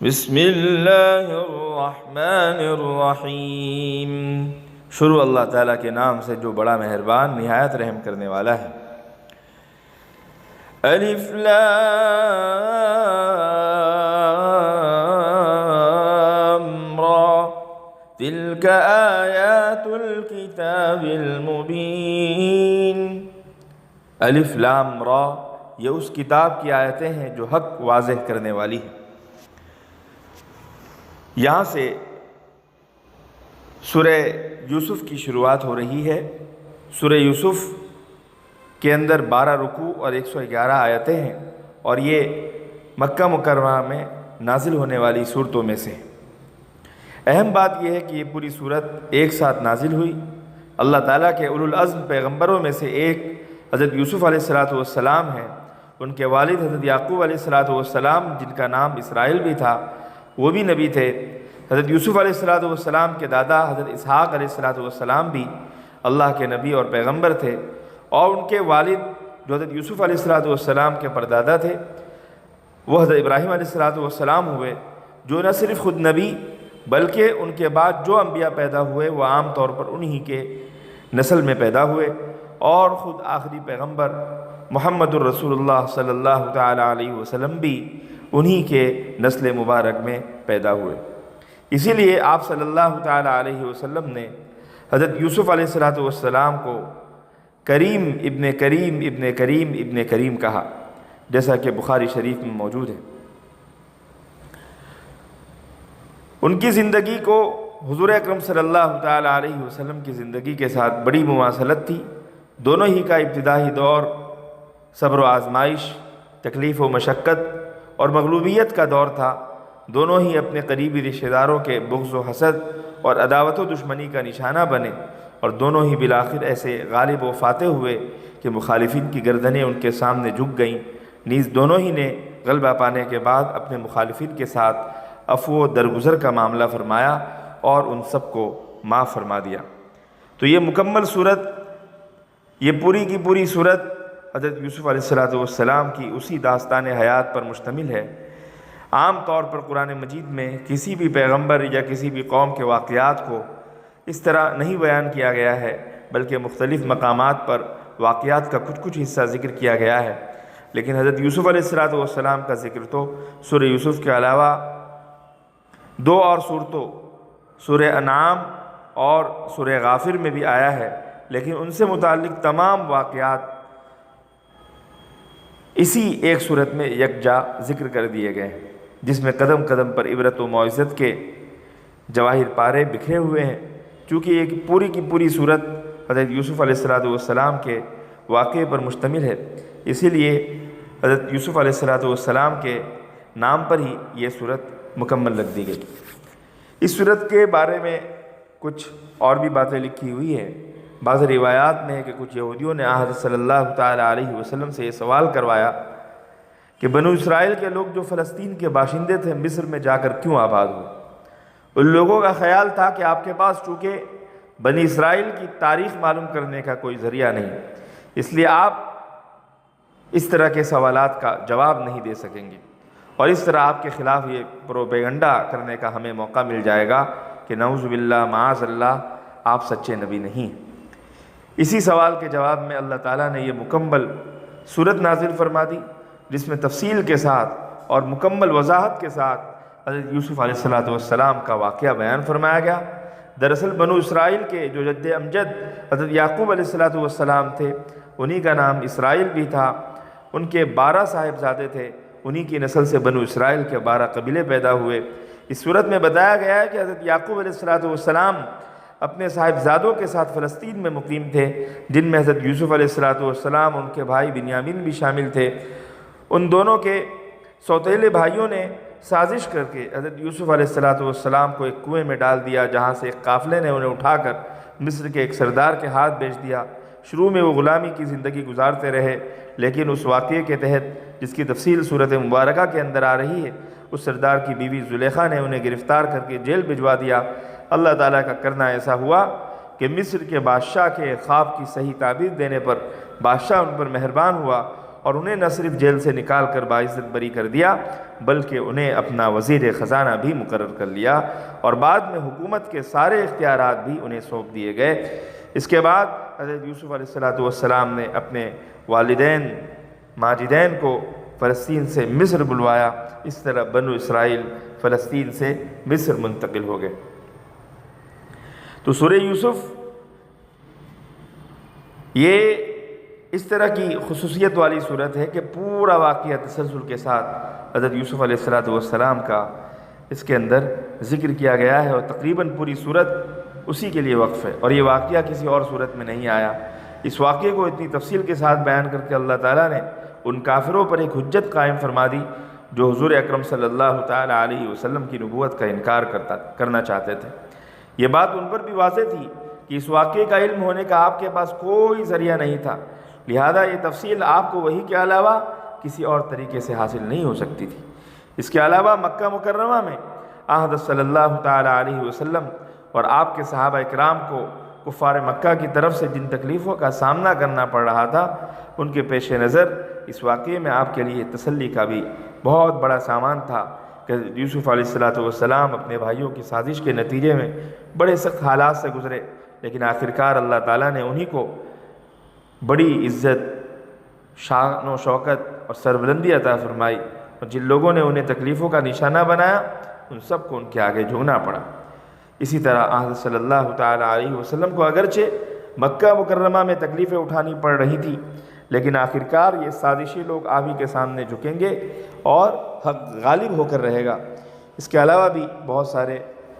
بسم اللہ الرحمن الرحیم۔ شروع اللہ تعالیٰ کے نام سے جو بڑا مہربان نہایت رحم کرنے والا ہے۔ الف لام را تلک آیات الکتاب المبین۔ الف لام را یہ اس کتاب کی آیتیں ہیں جو حق واضح کرنے والی ہیں۔ یہاں سے سورہ یوسف کی شروعات ہو رہی ہے۔ سورہ یوسف کے اندر 12 رکوع اور 111 آیتیں ہیں، اور یہ مکہ مکرمہ میں نازل ہونے والی صورتوں میں سے ہے۔ اہم بات یہ ہے کہ یہ پوری صورت ایک ساتھ نازل ہوئی۔ اللہ تعالیٰ کے اولو العزم پیغمبروں میں سے ایک حضرت یوسف علیہ السلام ہیں۔ ان کے والد حضرت یعقوب علیہ السلام، جن کا نام اسرائیل بھی تھا، وہ بھی نبی تھے۔ حضرت یوسف علیہ السلام کے دادا حضرت اسحاق علیہ السلام بھی اللہ کے نبی اور پیغمبر تھے، اور ان کے والد جو حضرت یوسف علیہ السلام کے پردادا تھے وہ حضرت ابراہیم علیہ السلام ہوئے، جو نہ صرف خود نبی بلکہ ان کے بعد جو انبیاء پیدا ہوئے وہ عام طور پر انہی کے نسل میں پیدا ہوئے، اور خود آخری پیغمبر محمد الرسول اللہ صلی اللہ تعالی علیہ وسلم بھی انہی کے نسل مبارک میں پیدا ہوئے۔ اسی لیے آپ صلی اللہ تعالی علیہ وسلم نے حضرت یوسف علیہ السلام کو کریم ابن کریم ابن کریم ابن کریم کہا، جیسا کہ بخاری شریف میں موجود ہے۔ ان کی زندگی کو حضور اکرم صلی اللہ تعالی علیہ وسلم کی زندگی کے ساتھ بڑی مماثلت تھی۔ دونوں ہی کا ابتدائی دور صبر و آزمائش، تکلیف و مشقت اور مغلوبیت کا دور تھا۔ دونوں ہی اپنے قریبی رشتہ داروں کے بغض و حسد اور عداوت و دشمنی کا نشانہ بنے، اور دونوں ہی بالآخر ایسے غالب و فاتح ہوئے کہ مخالفین کی گردنیں ان کے سامنے جھک گئیں۔ نیز دونوں ہی نے غلبہ پانے کے بعد اپنے مخالفین کے ساتھ عفو و درگزر کا معاملہ فرمایا اور ان سب کو معاف فرما دیا۔ تو یہ مکمل صورت، یہ پوری کی پوری صورت حضرت یوسف علیہ السلام کی اسی داستان حیات پر مشتمل ہے۔ عام طور پر قرآن مجید میں کسی بھی پیغمبر یا کسی بھی قوم کے واقعات کو اس طرح نہیں بیان کیا گیا ہے، بلکہ مختلف مقامات پر واقعات کا کچھ حصہ ذکر کیا گیا ہے۔ لیکن حضرت یوسف علیہ السلام کا ذکر تو سورہ یوسف کے علاوہ 2 اور صورتوں سورہ انعام اور سورہ غافر میں بھی آیا ہے، لیکن ان سے متعلق تمام واقعات اسی ایک صورت میں یکجا ذکر کر دیے گئے ہیں، جس میں قدم قدم پر عبرت و موعظت کے جواہر پارے بکھرے ہوئے ہیں۔ چونکہ ایک پوری کی پوری صورت حضرت یوسف علیہ السلام کے واقعے پر مشتمل ہے، اسی لیے حضرت یوسف علیہ السلام کے نام پر ہی یہ صورت مکمل لگ دی گئی۔ اس صورت کے بارے میں کچھ اور بھی باتیں لکھی ہوئی ہیں۔ بعض روایات میں ہے کہ کچھ یہودیوں نے حضرت صلی اللہ تعالی علیہ وسلم سے یہ سوال کروایا کہ بنو اسرائیل کے لوگ جو فلسطین کے باشندے تھے مصر میں جا کر کیوں آباد ہوئے؟ ان لوگوں کا خیال تھا کہ آپ کے پاس چونکہ بنی اسرائیل کی تاریخ معلوم کرنے کا کوئی ذریعہ نہیں، اس لیے آپ اس طرح کے سوالات کا جواب نہیں دے سکیں گے، اور اس طرح آپ کے خلاف یہ پروپیگنڈا کرنے کا ہمیں موقع مل جائے گا کہ نعوذ باللہ معاذ اللہ آپ سچے نبی نہیں ہیں۔ اسی سوال کے جواب میں اللہ تعالیٰ نے یہ مکمل صورت نازل فرما دی، جس میں تفصیل کے ساتھ اور مکمل وضاحت کے ساتھ حضرت یوسف علیہ السلام کا واقعہ بیان فرمایا گیا۔ دراصل بنو اسرائیل کے جو جد امجد حضرت یعقوب علیہ السلام تھے، انہی کا نام اسرائیل بھی تھا۔ ان کے 12 صاحبزادے تھے، انہی کی نسل سے بنو اسرائیل کے 12 قبیلے پیدا ہوئے۔ اس صورت میں بتایا گیا ہے کہ حضرت یعقوب علیہ السلام اپنے صاحبزادوں کے ساتھ فلسطین میں مقیم تھے، جن میں حضرت یوسف علیہ السلام اور ان کے بھائی بنیامین بھی شامل تھے۔ ان دونوں کے سوتیلے بھائیوں نے سازش کر کے حضرت یوسف علیہ السلام کو ایک کنویں میں ڈال دیا، جہاں سے ایک قافلے نے انہیں اٹھا کر مصر کے ایک سردار کے ہاتھ بیچ دیا۔ شروع میں وہ غلامی کی زندگی گزارتے رہے، لیکن اس واقعے کے تحت جس کی تفصیل صورت مبارکہ کے اندر آ رہی ہے، اس سردار کی بیوی زلیخا نے انہیں گرفتار کر کے جیل بھجوا دیا۔ اللہ تعالیٰ کا کرنا ایسا ہوا کہ مصر کے بادشاہ کے خواب کی صحیح تعبیر دینے پر بادشاہ ان پر مہربان ہوا، اور انہیں نہ صرف جیل سے نکال کر باعزت بری کر دیا بلکہ انہیں اپنا وزیر خزانہ بھی مقرر کر لیا، اور بعد میں حکومت کے سارے اختیارات بھی انہیں سونپ دیے گئے۔ اس کے بعد حضرت یوسف علیہ السلام نے اپنے والدین ماجدین کو فلسطین سے مصر بلوایا۔ اس طرح بنو اسرائیل فلسطین سے مصر منتقل ہو گئے۔ تو سورہ یوسف یہ اس طرح کی خصوصیت والی صورت ہے کہ پورا واقعہ تسلسل کے ساتھ حضرت یوسف علیہ السلام کا اس کے اندر ذکر کیا گیا ہے، اور تقریباً پوری صورت اسی کے لیے وقف ہے، اور یہ واقعہ کسی اور صورت میں نہیں آیا۔ اس واقعے کو اتنی تفصیل کے ساتھ بیان کر کے اللہ تعالیٰ نے ان کافروں پر ایک حجت قائم فرما دی جو حضور اکرم صلی اللہ تعالیٰ علیہ وسلم کی نبوت کا انکار کرنا چاہتے تھے۔ یہ بات ان پر بھی واضح تھی کہ اس واقعے کا علم ہونے کا آپ کے پاس کوئی ذریعہ نہیں تھا، لہذا یہ تفصیل آپ کو وحی کے علاوہ کسی اور طریقے سے حاصل نہیں ہو سکتی تھی۔ اس کے علاوہ مکہ مکرمہ میں حضرت صلی اللہ تعالیٰ علیہ وسلم اور آپ کے صحابہ اکرام کو کفار مکہ کی طرف سے جن تکلیفوں کا سامنا کرنا پڑ رہا تھا، ان کے پیش نظر اس واقعے میں آپ کے لیے تسلی کا بھی بہت بڑا سامان تھا کہ یوسف علیہ السلام اپنے بھائیوں کی سازش کے نتیجے میں بڑے سخت حالات سے گزرے، لیکن آخرکار اللہ تعالیٰ نے انہی کو بڑی عزت، شان و شوکت اور سربلندی عطا فرمائی، اور جن لوگوں نے انہیں تکلیفوں کا نشانہ بنایا ان سب کو ان کے آگے جھکنا پڑا۔ اسی طرح حضرت صلی اللہ تعالیٰ علیہ وسلم کو اگرچہ مکہ مکرمہ میں تکلیفیں اٹھانی پڑ رہی تھی، لیکن آخرکار یہ سازشی لوگ آپ ہی کے سامنے جھکیں گے اور حق غالب ہو کر رہے گا۔ اس کے علاوہ بھی بہت سارے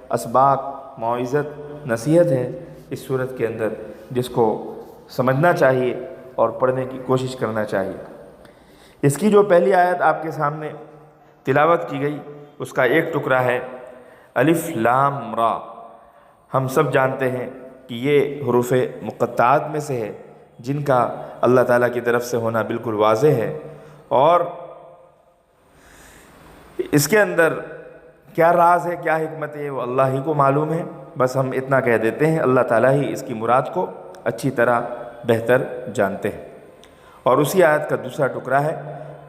اسباق، موعظت، نصیحت ہے اس صورت کے اندر جس کو سمجھنا چاہیے اور پڑھنے کی کوشش کرنا چاہیے۔ اس کی جو پہلی آیت آپ کے سامنے تلاوت کی گئی اس کا ایک ٹکڑا ہے الف لام را۔ ہم سب جانتے ہیں کہ یہ حروف مقطعات میں سے ہے جن کا اللہ تعالیٰ کی طرف سے ہونا بالکل واضح ہے، اور اس کے اندر کیا راز ہے، کیا حکمت ہے، وہ اللہ ہی کو معلوم ہے۔ بس ہم اتنا کہہ دیتے ہیں اللہ تعالیٰ ہی اس کی مراد کو اچھی طرح بہتر جانتے ہیں۔ اور اسی آیت کا دوسرا ٹکڑا ہے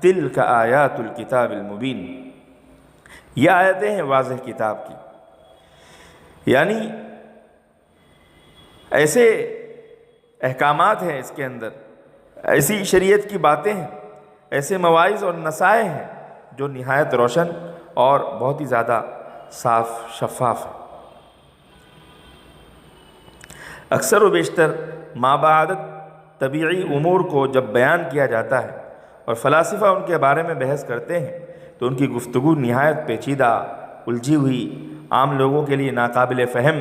تلک آیات الکتاب المبین۔ یہ آیتیں ہیں واضح کتاب کی، یعنی ایسے احکامات ہیں اس کے اندر، ایسی شریعت کی باتیں ہیں، ایسے مواعظ اور نصائح ہیں جو نہایت روشن اور بہت ہی زیادہ صاف شفاف ہے۔ اکثر و بیشتر مابعدت طبیعی امور کو جب بیان کیا جاتا ہے اور فلاسفہ ان کے بارے میں بحث کرتے ہیں تو ان کی گفتگو نہایت پیچیدہ، الجھی ہوئی، عام لوگوں کے لیے ناقابل فہم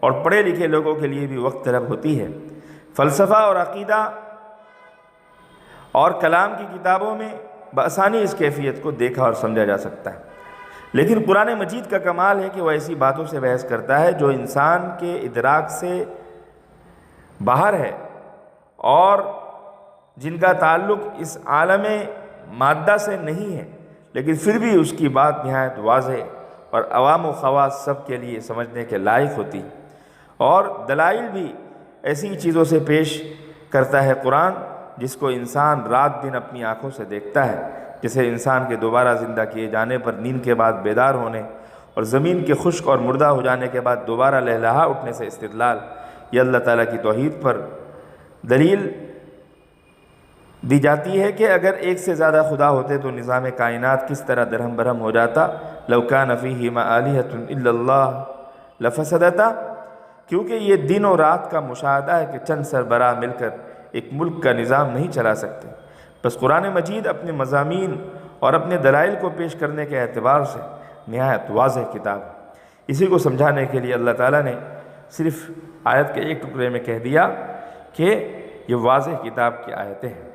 اور پڑھے لکھے لوگوں کے لیے بھی وقت طلب ہوتی ہے۔ فلسفہ اور عقیدہ اور کلام کی کتابوں میں بآسانی اس کیفیت کو دیکھا اور سمجھا جا سکتا ہے، لیکن قرآن مجید کا کمال ہے کہ وہ ایسی باتوں سے بحث کرتا ہے جو انسان کے ادراک سے باہر ہے اور جن کا تعلق اس عالم مادہ سے نہیں ہے، لیکن پھر بھی اس کی بات نہایت واضح اور عوام و خواص سب کے لیے سمجھنے کے لائق ہوتی ہے۔ اور دلائل بھی ایسی چیزوں سے پیش کرتا ہے قرآن جس کو انسان رات دن اپنی آنکھوں سے دیکھتا ہے، جیسے انسان کے دوبارہ زندہ کیے جانے پر نیند کے بعد بیدار ہونے اور زمین کے خشک اور مردہ ہو جانے کے بعد دوبارہ لہلہا اٹھنے سے استدلال۔ یہ اللہ تعالیٰ کی توحید پر دلیل دی جاتی ہے کہ اگر ایک سے زیادہ خدا ہوتے تو نظام کائنات کس طرح درہم برہم ہو جاتا، لو کان فیہما آلہۃ الا اللہ لفسدتا، کیونکہ یہ دن و رات کا مشاہدہ ہے کہ چند سربراہ مل کر ایک ملک کا نظام نہیں چلا سکتے۔ بس قرآن مجید اپنے مضامین اور اپنے دلائل کو پیش کرنے کے اعتبار سے نہایت واضح کتاب ہے۔ اسی کو سمجھانے کے لیے اللہ تعالیٰ نے صرف آیت کے ایک ٹکڑے میں کہہ دیا کہ یہ واضح کتاب کی آیتیں ہیں۔